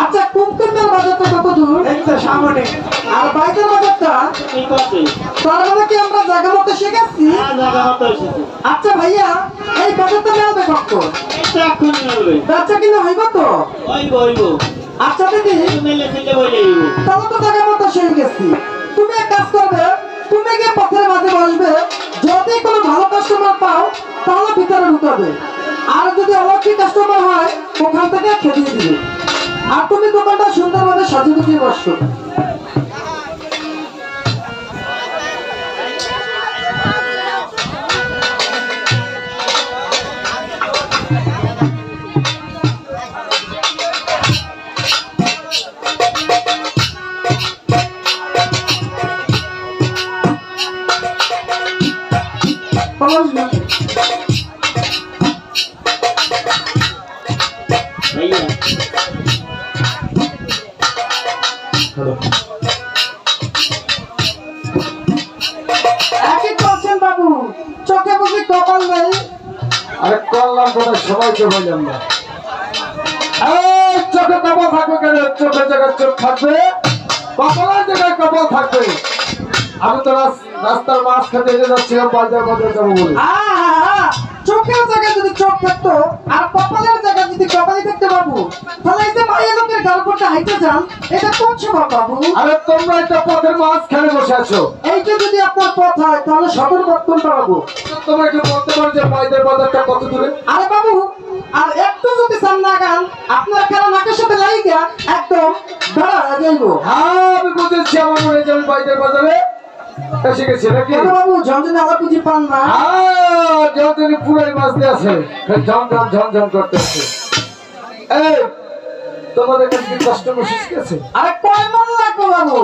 আচ্ছা কুমকুমের বাজারটা কত দূর? এই তো সামনে। আর বাইকের বাজারটা এই পাশে। তার মানে কি আমরা জায়গা মতো শিখেছি? হ্যাঁ, জায়গা মতো এসেছি। আচ্ছা ভাইয়া, এই বাজারটা নেবে কখন? এটা এখন নেবে। আচ্ছা কিনা হইব তো? হইব। আচ্ছা দিদি, মেলে ফেলে বলে হইব। তাহলে তো জায়গা মতো শিখে গেছি। তুমি এক কাজ করবে, তুমি গিয়ে পথের মাঝে বসবে, যদি কোনো ভালো কাস্টমার পাও তাহলে ভিতরে ঢুকাবে, আর যদি অলক্ষী কাস্টমার হয় ওখান থেকে খেদিয়ে দিবে। আর তুমি দোকানটা সুন্দরভাবে সাজিয়ে গুছিয়ে বসো। বাবু চোখে বুঝি কপাল নেই? আরে করলাম কোথায়, সবাইকে বললাম না। চোখে কপাল থাকবে কেন? চোখের জায়গায় চোখ থাকবে, কপালের জায়গায় কপাল থাকবে। আমি তো রাস্তার মাছ খেতে যাচ্ছিলাম, বাজার যাবো বলে। চোখের জায়গায় যদি চোখ থাকতো আর কপালের জায়গায় যদি কপালই থাকতে বাবু, তাহলে এই যে মায়ের লোকের গালপটটা হাইতে যান, এটা কোন স্বভাব বাবু? আরে তোমরা একটা পথের মাছ খেলে বসে আছো, এইটা যদি আপনার পথ হয় তাহলে সদর পথ কোনটা বাবু? তোমরা কি বলতে পারো যে মায়ের বাজারটা কত দূরে? আরে বাবু, আর একটু যদি সামনে আগান আপনার খেলা নাকের সাথে লাগিয়া একদম দাঁড়া যাইব। হ্যাঁ আমি বুঝেছি, আমার মনে হয় আমি মায়ের বাজারে এসে গেছি নাকি? বাবু ঝনঝনে আলা পুঁজি পান না? ঝনঝনে পুরাই মাছতে আছে, ঝনঝন করতে আছে। এই তোমাদের কাছে কি কষ্ট মেশিস গেছে? আরে কয় মন লাগবে বাবু?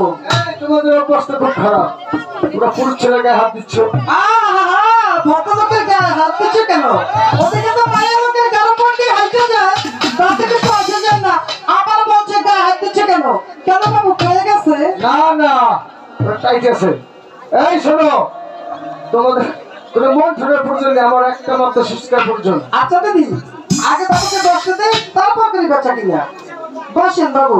তোমাদের অবস্থা খুব খারাপ, তোমরা পুরুষ ছেলের গায়ে হাত দিচ্ছ। ভদ্রলোকের গায়ে হাত দিচ্ছ কেন? ওদিকে তো মায়ের লোকের গায়ে পড়তে হাইতে যায়, তাতে কিছু আসে যায় না, আমার বলছে গায়ে হাত দিচ্ছ কেন? কেন বাবু খেয়ে গেছে? না না, টাইট আছে। এই শোনো, তোমাদের মন ঠোঁটের প্রয়োজন নেই, আমার একটা মাত্র শিষ্কার প্রয়োজন। আচ্ছা দিদি, আগে বাবুকে বসতে দে, তারপর করি বাচ্চা কিনা। বসেন বাবু।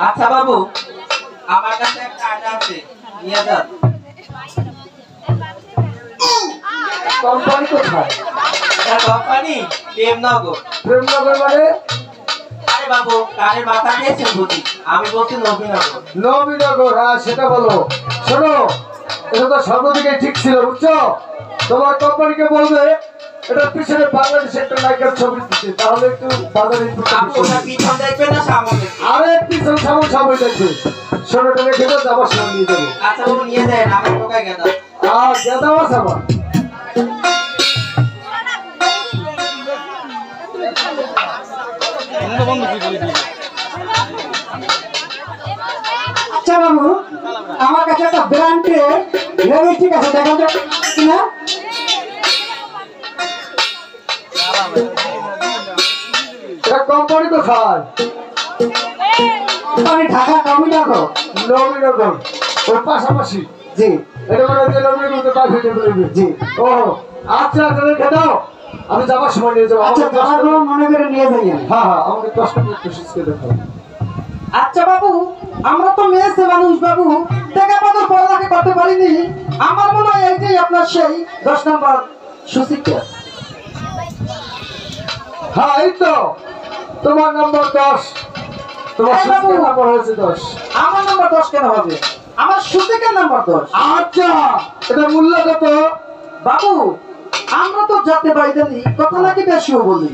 আচ্ছা বাবু, আমার কাছে একটা আটা আছে, নিয়ে যান। কোম্পানি কোথায়? কোম্পানি প্রেমনগর। প্রেমনগর মানে? আরে বাবু, কানের মাথা খেয়েছেন বুঝি? আমি বলছি নবীনগর। নবীনগর, হ্যাঁ সেটা বলো। শোনো, এটা তো সর্বদিকে ঠিক ছিল বুঝছো? তোমার কোম্পানিকে বলবে এটা পিছনে বাংলাদেশের একটা নায়িকার ছবি দিচ্ছে, তাহলে একটু বাজারে পিছন দেখবে না সামনে? আরে পিছন সামনে দেখবে। শোনোটা রেখে দাও, যাবার সময় নিয়ে যাবো। আচ্ছা বাবু নিয়ে যায়, আমার টোকায় গেঁদা। গেঁদা মাছ আমার। আচ্ছা বাবু, আমার কাছে একটা ব্র্যান্ডের লিপস্টিক আছে, দেখো তো কিনা? এটা কোম্পানি কোথায়? কোম্পানি ঢাকা নবীনগর। নবীনগর ওর পাশাপাশি? জি। এটা মানে যে নবীনগর পাশে দেবে? জি। ও আচ্ছা, রেখে দাও, আমি যাবার সময় নিয়ে যাবো। আচ্ছা মনে করে নিয়ে যাই। হ্যাঁ হ্যাঁ, আমাকে কষ্ট করতে শিখতে দেখো। আচ্ছা বাবু, আমরা তো মেয়েছে মানুষ বাবু, টাকা পয়সা পড়ালেখা করতে পারিনি। আমার মনে হয় এইটাই আপনার সেই 10 নম্বর সুশিক্ষা। হ্যাঁ এই তো তোমার নম্বর 10। তোমার নম্বর হয়েছে 10। আমার নম্বর 10 কেন হবে? আমার সুশিক্ষার নম্বর 10। আচ্ছা, এটা মূল্য কত বাবু? আমরা তো যাতে বাইদানি কথা নাকি বেশিও বলি,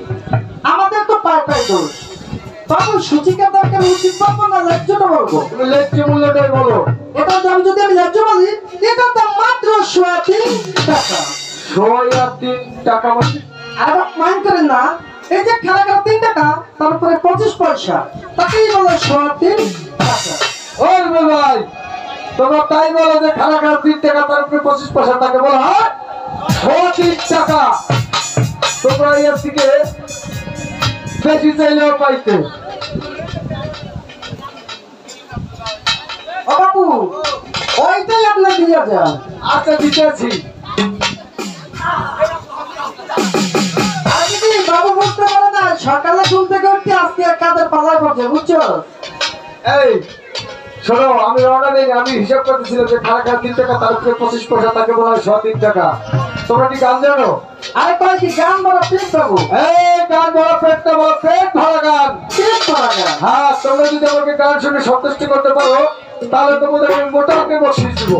আমাদের তো পায় পায় দোষ। বাবু সুচিকার দরকার উচিত বলবো না ন্যায্যটা বলবো? তুমি ন্যায্য মূল্যটাই বলো। এটার দাম যদি আমি ন্যায্য বলি, এটার দাম মাত্র 3.5 টাকা। 3.5 টাকা মানে? আরে মাইন্ড করেন না, এই যে খেলা 3 টাকা, তারপরে 25 পয়সা, তাকেই বলে 3.5 টাকা। ওই ভাই, তোমরা তাই বলো যে খেলা 3 টাকা, তারপরে 25 পয়সা, তাকে বলা হয় 3.5 টাকা। তোমরা এর থেকে বেশি চাইলেও পাইতে। ও বাবু ওইটাই আপনার দিয়ে যান। আচ্ছা দিতেছি। বাবু বুঝতে পারে না সকালে ঘুম থেকে উঠতে আজকে কাদের পাল্লায় পড়ছে বুঝছো। এই শোনো, আমি রওনা নেই, আমি হিসাব করতেছিলাম যে খারা খারা 3 টাকা, তার উপরে 25 পয়সা, তাকে বলা হয় 3 টাকা। তোমরা কি গান জানো? আরে কয় কি গান বড় পেট বাবু? এই গান বড় পেট না, বড় পেট ভরা গান। পেট ভরা গান? হ্যাঁ, তোমরা যদি আমাকে গান শুনে সন্তুষ্ট করতে পারো তাহলে তোমাদের আমি মোটা অঙ্কে বসিয়ে দেবো।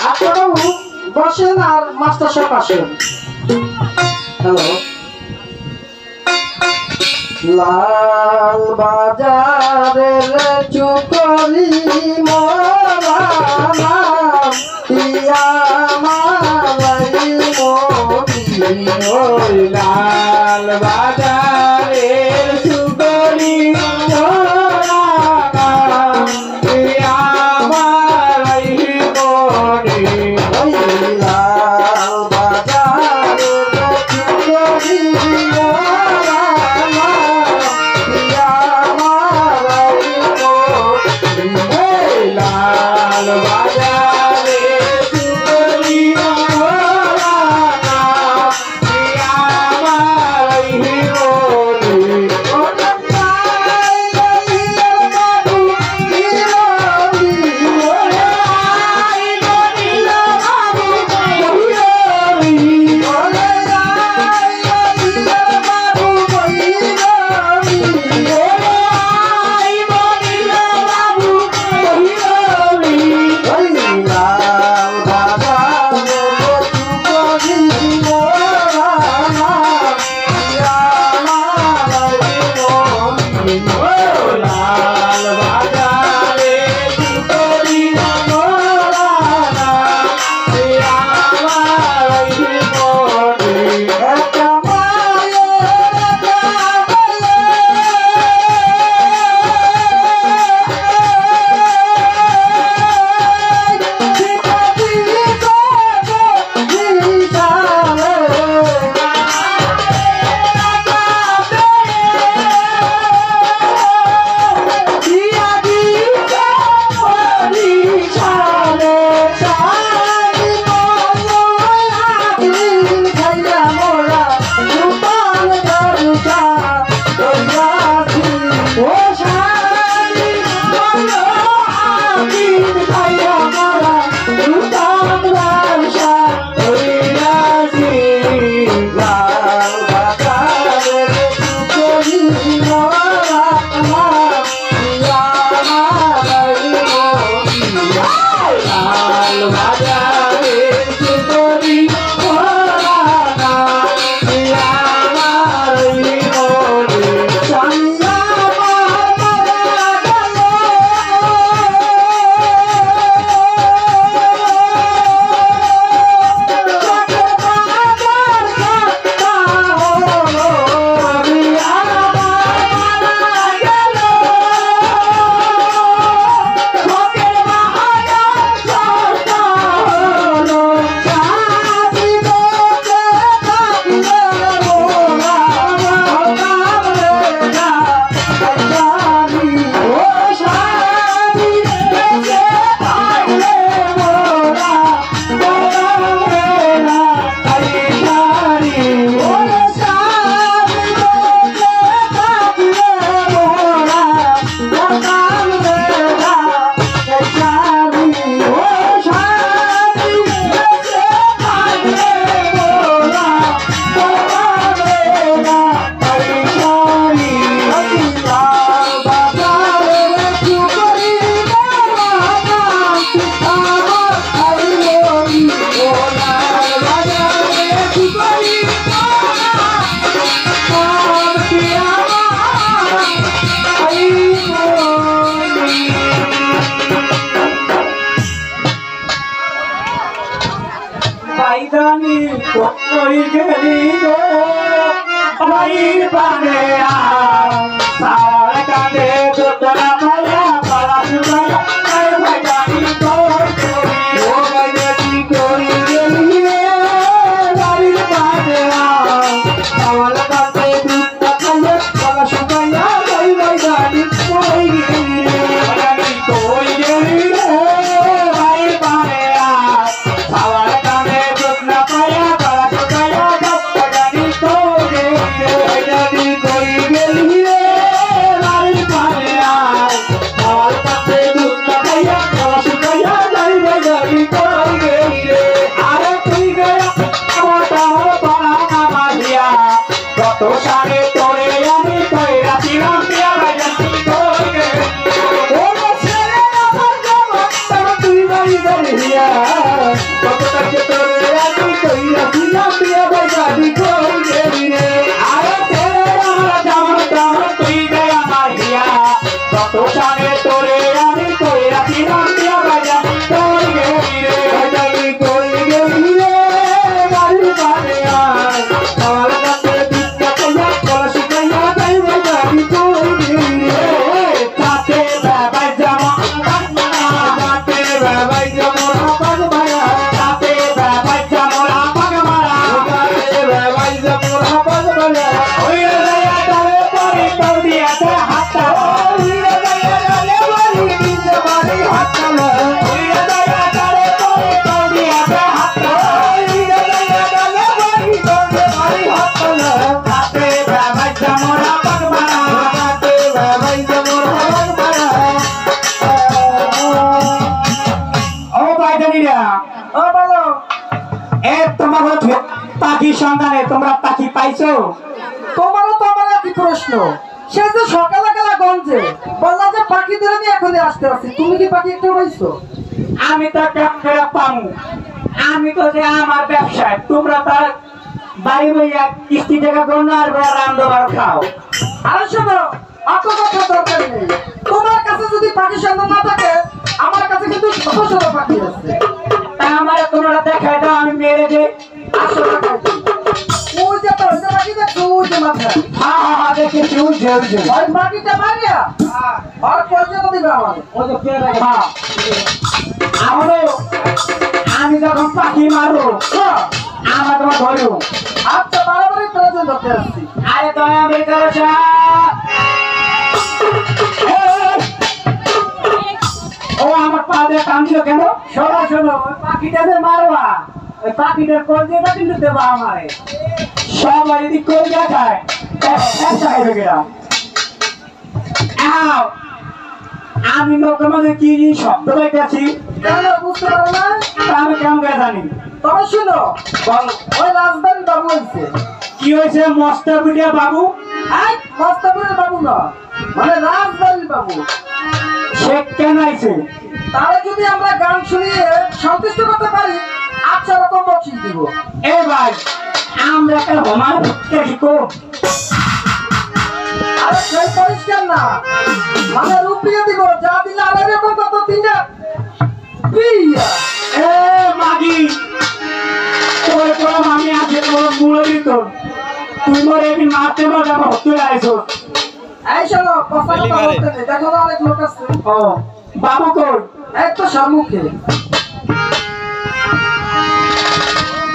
আচ্ছা বাবু বসেন আর মাস্টার সাহেব আসেন। হ্যালো। লাল বাজারের চুকরি মোরা নাম পিয়া মালাই মোদি। ওই লাল বাজারের চুকরি মোরা নাম পিয়া মালাই মোদি। ওই লাল বাজারের চুকরি মোরা লাল বাজারে চুরি আছে হাতটা উড়ে যায় গলে বলি দিতে পারি হাতটা উড়ে যায় গলে বলি তোড়ি আছে হাতটা উড়ে যায় গলে বলি তোড়ি পারি হাতটা হাতে বাবাই জামরা বাগবানা হাতে বাবাই জামরা বাগবানা ও ভাইজানিরা ও বলো এ তোমার পাখি সন্ধানে তোমরা পাখি পাইছো? তোমারও তো আমার একই প্রশ্ন। সে যে সকালে গেলা গঞ্জে বললা যে পাখি ধরে নিয়ে এখনই আসতে আসছি, তুমি কি পাখি একটু পাইছো? আমি তো কেমন পামু, আমি তো যে আমার ব্যবসায়, তোমরা তার বাড়ি বইয়া কিস্তি টাকা গণ্য আর রান্নাবার খাও। আর শোনো, অত কথা দরকার নেই। তোমার কাছে যদি পাখি সন্ধান না থাকে, আমার কাছে কিন্তু শত শত পাখি আছে। তা আমার তোমরা দেখাই দাও, আমি মেরে দে। আসো দেখাই ওই যে তো ওই যে পাখি দেখছো ওই যে মাথা। হ্যাঁ হ্যাঁ হ্যাঁ দেখেছি ওই যে ওই পাখিটা মারিয়া আর পয়সা দিবে আমাকে ওই যে পেয়ে রাখে। হ্যাঁ আমারও আমি যখন পাখি মারবো আমার তোমার ধরো। আচ্ছা বারবারই প্রয়োজন ধরতে আসছি। আরে দয়া বেকার ও আমার পা দিয়ে কামছিল কেন? শোনো শোনো, ওই পাখিটা যে মারবা ওই পাখিটার কলজেটা কিন্তু দেবা আমারে। সবাই যদি কলজা খায় আমি লোকের মধ্যে কি শব্দ পাইতেছি বুঝতে পারো না, আমি কেমন করে জানি? তবে শুনো ওই রাজধানী বাবু হয়েছে। কি হয়েছে? মস্তাবুড়িয়া বাবু? মস্তাবুড়িয়া বাবু না, মানে রাজধানী বাবু। সে কেন আইছে? তাহলে যদি আমরা গান শুনিয়ে সন্তুষ্ট করতে পারি 8 রকম বকশিশ দিব। এ ভাই আমরা একটা হোমার কি কো? আরে সেই পরিষ্কার না, মানে রুপিয়ে দিব, যা দিলে আর এরকম কত তিনটা বিয়া। এ মাগি তোর তোর আমি আছে তোর মুড়ে দিত, তুই মোর একদিন মারতে পারবে না, হতে আইছো। এই শোনো, কথা কথা বলতে নেই, দেখো না অনেক লোক আছে। ও বাবু কই? এই তো সম্মুখে।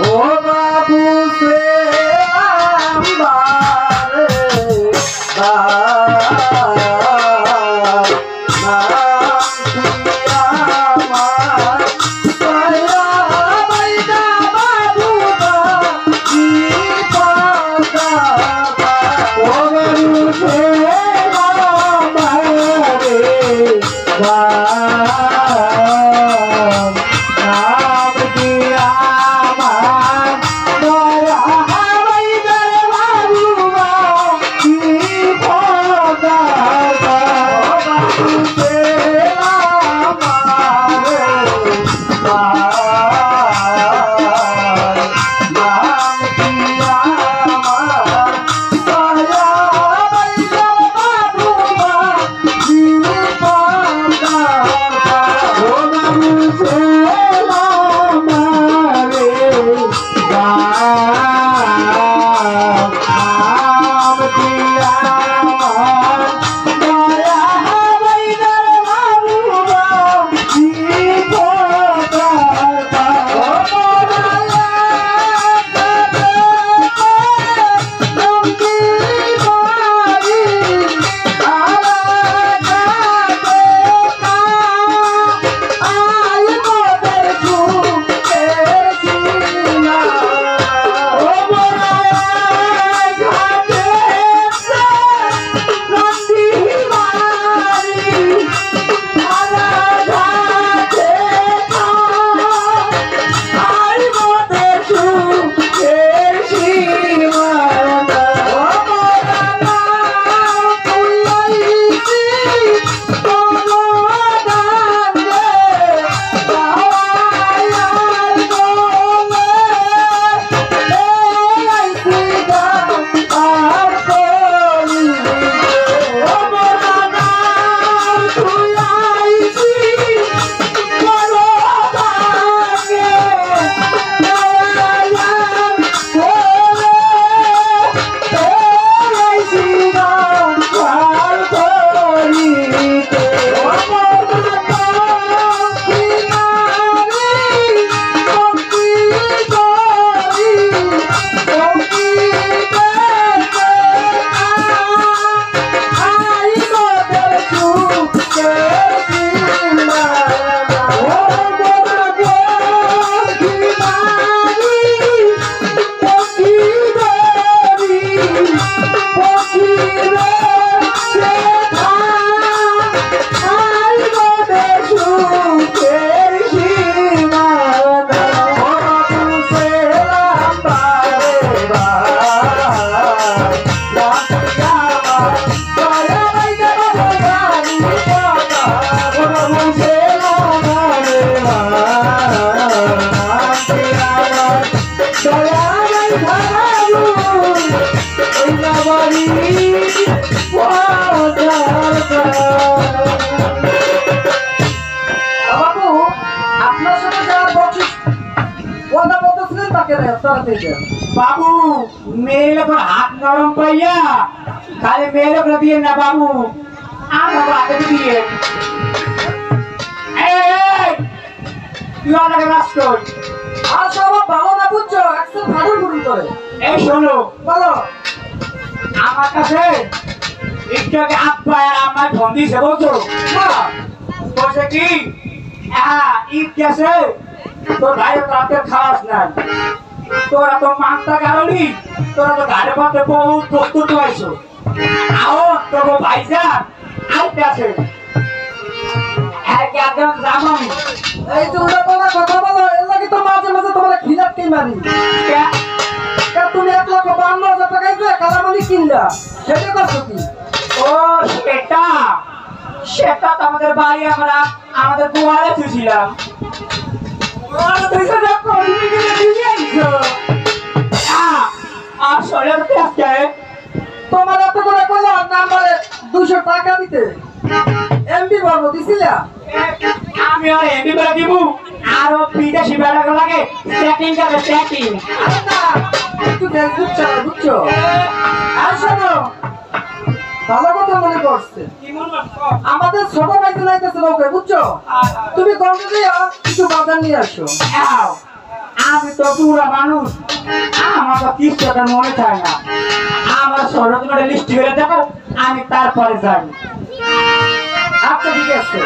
ও বাবু সে আমবারে বাবু আপনার সাথে যারা বলছিস কথা বলতেছিলেন তাকে তাড়াতাড়ি দেন। বাবু মেয়ে লোকের হাত নরম পাইয়া খালি মেয়ে লোকের দিয়ে না বাবু আমার হাতে দিয়ে তুই আমাকে নাচ কর আর সব ভালো না বুঝছো একদম ভালো গুরু করে। এই শোনো বলো আমার কাছে একটু আগে আব্বা আর আমার ফোন দিয়েছে বলছো বলছে কি হ্যাঁ ঈদ গেছে তোর ভাই রাতে খাওয়াস নাই তোরা তো মানটা কারণি তোরা তো ঘাড়ে পাতে বহুত প্রস্তুত হয়েছো আও তোর ভাইজান আইতে আছে একদম জামাম এই যে উল্টা কথা বলো এর লাগে তো মাঝে মাঝে তোমার খিলাপটি মারি। তুমি 1,52,000 টাকা দিয়ে কালামালি কিনলা সেটা করছো কি? ও সেটা সেটা তো আমাদের বাড়ি আমরা আমাদের দুয়ারে থুছিলাম তোমার এত করে কইলা নাম্বারে 200 টাকা দিতে এমবি বলবো দিছিলা? আমি আর এমবি করে দিব আরো বিদেশি বেড়া লাগে সেটিং করে সেটিং না একটু ফেসবুক চালা বুঝছো? আর শোনো ভালো কথা মনে করছে আমাদের ছোট ভাই তো নাইতেছে ওকে বুঝছো? তুমি গন্ধ দিয়া কিছু বাজার নিয়ে আসো। আমি তো পুরা মানুষ আমার তো কিছু মনে থাকে না আমার সরকার লিস্ট করে দেখো আমি তারপরে যাই। আচ্ছা ঠিক আছে।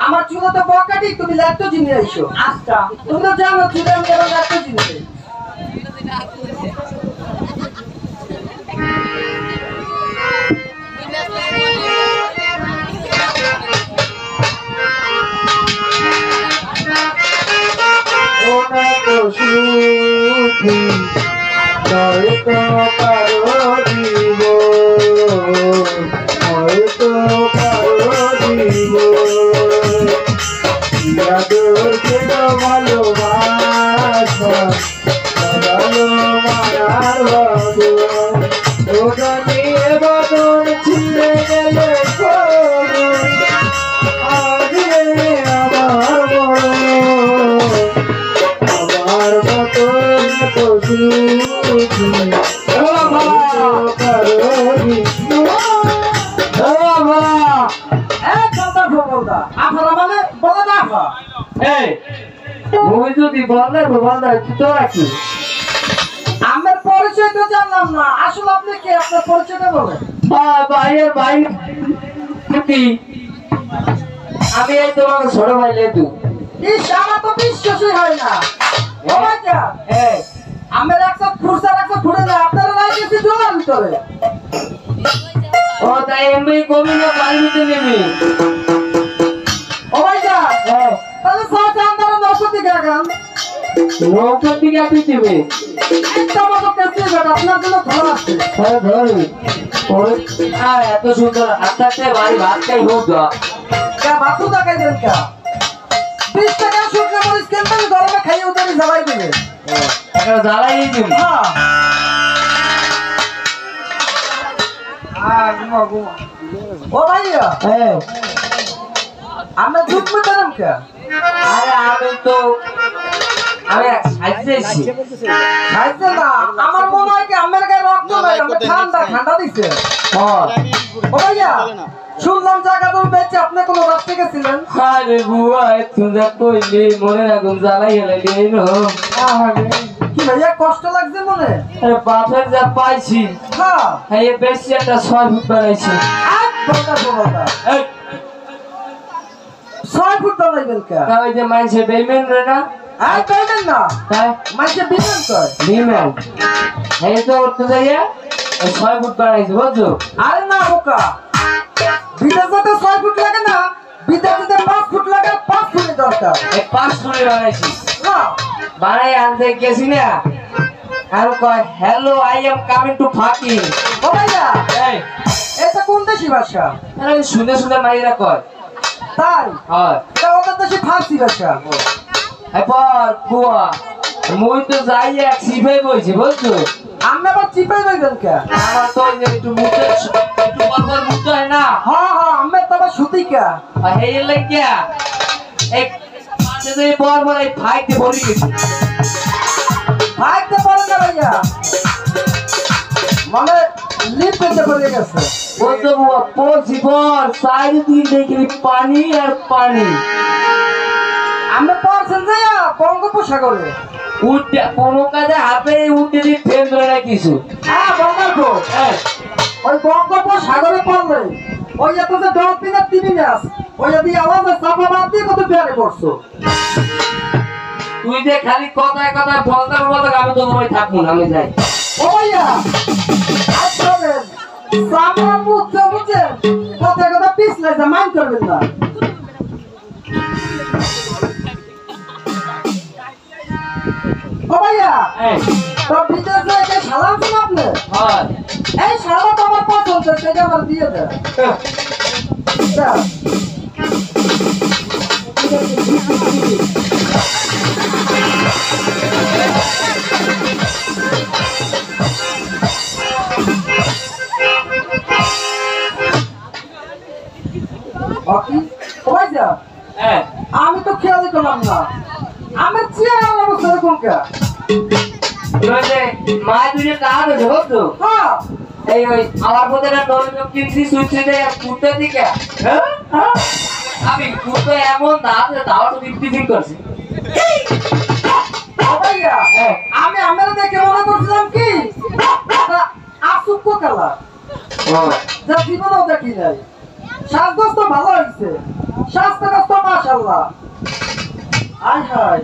আমার চুলো তো বকাটি তুমি ল্যাপটপ জিনিস আইছো। আচ্ছা তুমি তো জানো চুলে আমি এবার ল্যাপটপ জিনিস Oh, যদি বলে বলতে তোরা কি আমার পরিচয় তো জানলাম না, আসলে আপনি কে? আপনার পরিচয়টা বলেন। ভাইয়ের ভাই কি আমি এই তোমার ছোট ভাই লেতু। ইস, আমার তো বিশ্বাসই হয় না। ও ভাইয়া, আমার একটা ফুরসা রাখা ফুড়ে না, আপনারা নাই গেছি জোয়ার ভিতরে। ও তাই এমনি কমি না পানি দিতে নেবি। ও ভাইয়া, তাহলে সাথে আমরা নৌকো দিকে আগান। নৌকার দিকে আপনি দিবে একটা মতো কেসে বেটা, আপনার জন্য ধরা আছে। হ্যাঁ ধরবি এত সুন্দর আস্তে বাড়ি ভাত খাই হোক কা বাপু দেখাইবেন কা? 20 টাকা শুকনো মরিচ কিনবেন, গরমে খাইয়ে উতারি জ্বালাই দিবে। একটা জ্বালাই দিবি। ও ভাইয়া, আমরা দুধ মেটালাম কে? আরে আমি সাইজেছি খাইছে না, আমার মনে হয় কি আমার গায়ে রক্ত নাই, আমরা ঠান্ডা ঠান্ডা দিছে। ও ভাইয়া, শুনলাম জায়গা তুমি বেচে আপনি কোন রাস্তা গেছিলেন? আরে বুয়া তুমি যা কইলি মনে রাখুন জ্বালাই হেলাইলি কি ভাইয়া কষ্ট লাগছে মনে? বাপের যা পাইছি হ্যাঁ, এই বেশি একটা 6 ফুট বানাইছি। 6 ফুট বানাইবেন কে? ওই যে মাইছে বেইমেন রে না আর পেমেন্ট না, তাই মাইকে বিমেন কয়। বেইমেন এই তো উঠতে যাইয়া 6 ফুট বানাইছি বুঝছো। আরে না বোকা, বিদেশে 6 ফুট লাগে না, বিদেশে 5 ফুট লাগে, 5 ফুটের দরকার। এই 5 ফুটে বানাইছি। না বানাই আনতে গেছি না আর কয় hello I am coming to ফাকি। ও ভাইয়া, এই এটা কোন দেশি ভাষা? আরে শুনে শুনে মাইরা কয় তাই হয় এটা ওদের দেশি ফার্সি ভাষা। এবার বুয়া মুই তো যাই এক সিভাই বইছি বুঝছো। আমি আবার চিপাই পাইবেন কে? আমার তো ওই যে একটু মুখে একটু পরপর মুখতে হয় না হ্যাঁ হ্যাঁ, আমি তো আবার সুতি কে? আর এই লাগিয়া এক পাশে যে পরপর এই ফাইতে ভরি গেছি। ভাইতে পারেন না ভাইয়া, মানে লিপ পেতে পড়ে গেছে। বলতো বুয়া পড়ছি পর চারিদিকে দেখি পানি আর পানি। আমি পড়ছেন যে বঙ্গোপসাগরে। উঠতে কোনো কাজে হাতে উঠতে দিয়ে ফেল ধরে না কিছু। হ্যাঁ বঙ্গারপো, ওই বঙ্গোপসাগরে পড়লে ওই এত যে ডলফিনের টিভি ম্যাচ, ওই যদি আওয়াজে চাপা বাদ দিয়ে কত পেয়ারে পড়ছো। তুই যে খালি কথায় কথায় বলতে বলতে আমি তো তোমায় থাকবো না, আমি যাই। ও ভাইয়া, আসলে সামরা বুঝছে বুঝছে, কথায় কথা পিছলে যে মাইন্ড করবেন না। ও ভাইয়া, তো বিদেশে একটা শালা আছেন আপনি? হয় এই শালা তো আমার পছন্দ, সেটা আমার দিয়ে দেন। দাও। বাকি, ও ভাইয়া, আমি তো খেয়ালই করলাম না, আমার চেয়ার অবস্থা এরকম কে? মা দুটো টাকা দেবে বুঝছো। হ্যাঁ, এই ওই আমার পথে একটা নতুন কিনছি সুইচে দেয় কুর্তা দিকে আমি কুর্তা এমন দাওয়া তো বিক্রি করছি। ও ভাইয়া, আমি আমরা দেখে মনে করছিলাম কি আসুক্য কালা, যা জীবনেও দেখি নাই। শ্বাসগোস তো ভালো হয়েছে, স্বাস্থ্যগোস তো মাশাআল্লাহ। আয় হায়,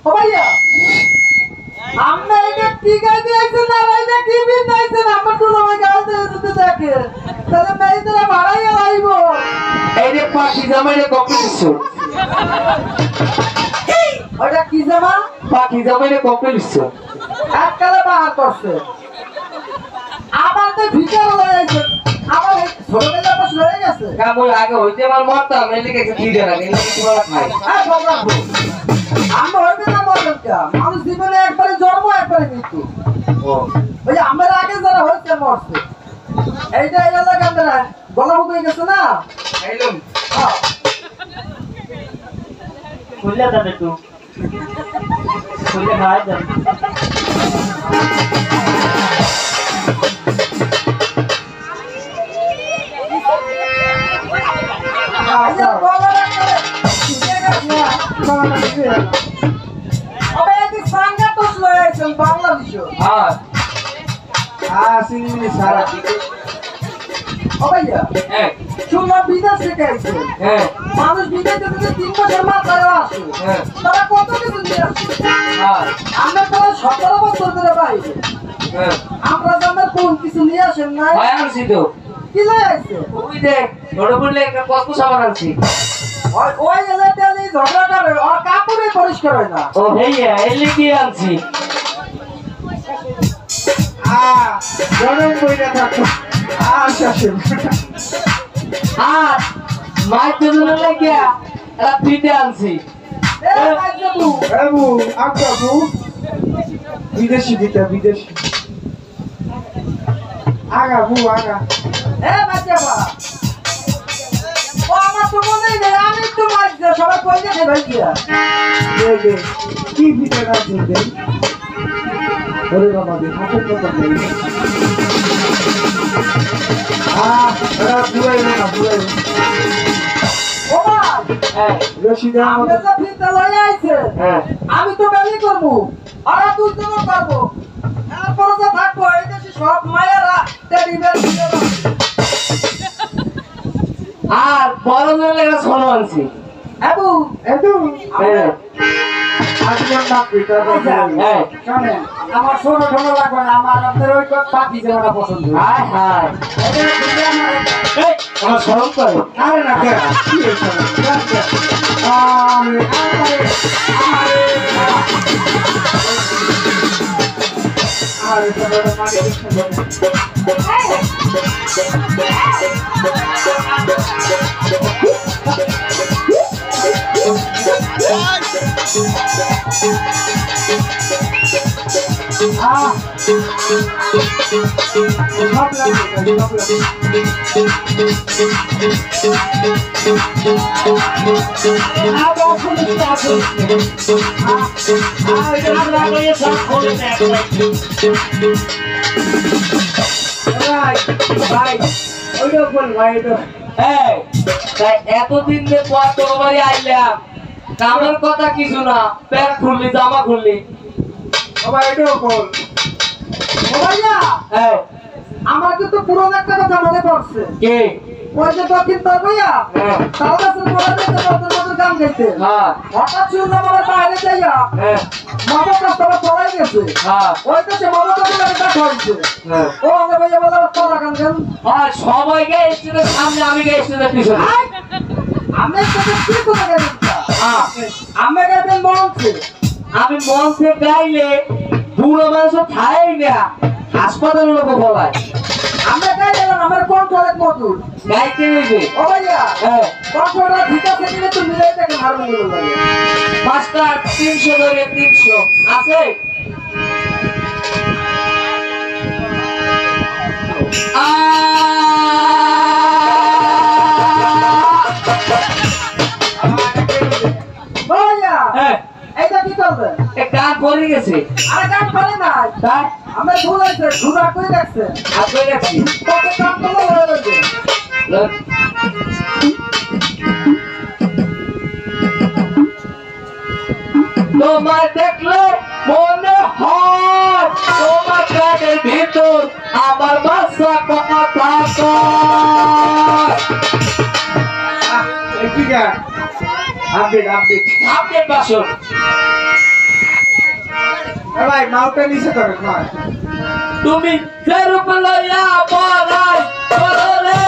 ও ভাইয়া, আমরা এটা কি গাই দিয়েছেন না ভাইয়া, কি বিন দিয়েছেন? আমার তো সবাই গাল দিয়ে যদি দেখে তাহলে মেয়েদের ভাড়াইয়া লাইব। এই যে পাখি জামাইরে কম্পিটিশন, ওটা কি জামা? পাখি জামাইরে কম্পিটিশন এককালে বাহার করছে, আবার তো ভিতর রয়েছে, আবার ছোটবেলা পাশ রয়ে গেছে। কামড় আগে হইতে আমার মরতাম এদিকে একটু দিয়ে রাখে তোমার খাই। আমরা হইবে না মরবেন কে? মানুষ জীবনে একবারে জন্ম একবারে মৃত্যু। ওই যে আমার আগে যারা হয়েছে মরছে, এইটা এই এলাকা আমরা গলা হয়ে গেছে না। খাইলাম হ্যাঁ, খুললে দাদা একটু খুললে খাই দেন। আচ্ছা, গলা রাখলে ঠিক আছে না, গলা রাখলে আইছেন বাংলাদেশে হ্যাঁ চিনি সারা ও ভাইয়া হ্যাঁ শুনলাম বিদেশ থেকে আইছেন হ্যাঁ মানুষ বিদেশ থেকে 3 বছর মাথায় আসে হ্যাঁ তারা কত কিছু নিয়ে আসে হ্যাঁ আমরা তো 17 বছর ধরে বাইরে হ্যাঁ আমরা জানার কোন কিছু নিয়ে আসেন না ভাই আনছি তো কি লয়ে আইছে ওই দেখ ছোট বললে একটা কসকো সাবান আনছি ওই এলাকায় ঝগড়া করে আর কাপড়ে পরিষ্কার হয় না ও ভাইয়া এলে কি আনছি গরম বইটা থাকো আচ্ছা আর মাছ দুধের লাগিয়া একটা পিঠে আনছি বাবু আব্বু বিদেশি দিতে বিদেশি আগা বু আগা এ বাচ্চা বা ও আমার তো মনে নেই আমি তো মাছ দিয়ে সবাই কই দেখে ভাই দিয়া দে কি পিঠে না দিতে ওরে বাবা দে হাতে কথা নেই পুরাই না পুরাই ও ভাই হ্যাঁ রশিদা আমরা তো ফিরতে লই আইছে হ্যাঁ আমি তো বেলি করব আর তুই তো করব তারপরে তো থাকবো এই দেশে সব মায়েরা টেডি বেল দিয়ে আর বড় জনের একটা ছোট আনছি আবু এদু হ্যাঁ আজকের না পিটা হ্যাঁ শুনে আমার ছোট ছোট লাগবে না আমার আপনার ওই পাখি যেটা পছন্দ হায় হায় এই আমার শরম করে আরে না কে কি হইছে আরে আরে এই তাই এতদিন যে পর তোর বাড়ি আইলাম কামের কথা কিছু না প্যান্ট খুললি জামা খুললি বাবা এটাও বল ও ভাইয়া এই আমার কিন্তু পুরনো একটা কথা মনে পড়ছে কে ওই যে দক্ষিণ তোর ভাইয়া হ্যাঁ তাহলে বলে দিতে নতুন নতুন গান গাইতে হ্যাঁ হঠাৎ শুনলাম আমার বাইরে যাইয়া হ্যাঁ মমতা সবাই পড়াই গেছে হ্যাঁ ওই তো সে মমতা বলে দেখা হয়েছে হ্যাঁ ও আমাকে ভাইয়া বলে তোরা গান গান আর সবাইকে স্টেজের সামনে আমি গে স্টেজের পিছনে আমি তোকে কি করে গাইছি হ্যাঁ আমি গাইবেন মঞ্চে আমি মঞ্চে গাইলে বুড়ো মানুষ খাই না হাসপাতালের লোক বলায় আমি গাইলাম আমার কণ্ঠ অনেক মধুর গাইতে হইবে ও ভাইয়া হ্যাঁ কণ্ঠটা ঠিক আছে কিনা তুই মিলাই দেখে হারমোনিয়াম লাগে পাঁচটা 300 ধরে 300 আছে ভাইয়া হ্যাঁ এইটা কি করবে এ গান পড়ে গেছে আরে গান পারে না তাই আমরা ভুল হয়েছে ঘুরা করে রাখছে আর কই রাখছি কত কাম করলে হয়ে যাবে তোমার দেখলে মনে হয় তোমার কানের ভিতর আমার বাচ্চা কথা কয় কি গান আপডেট আপডেট আপডেট বাসন ভাই মাউটা নিচে করে ভাই তুমি যেরূপ লইয়া বলাই বলরে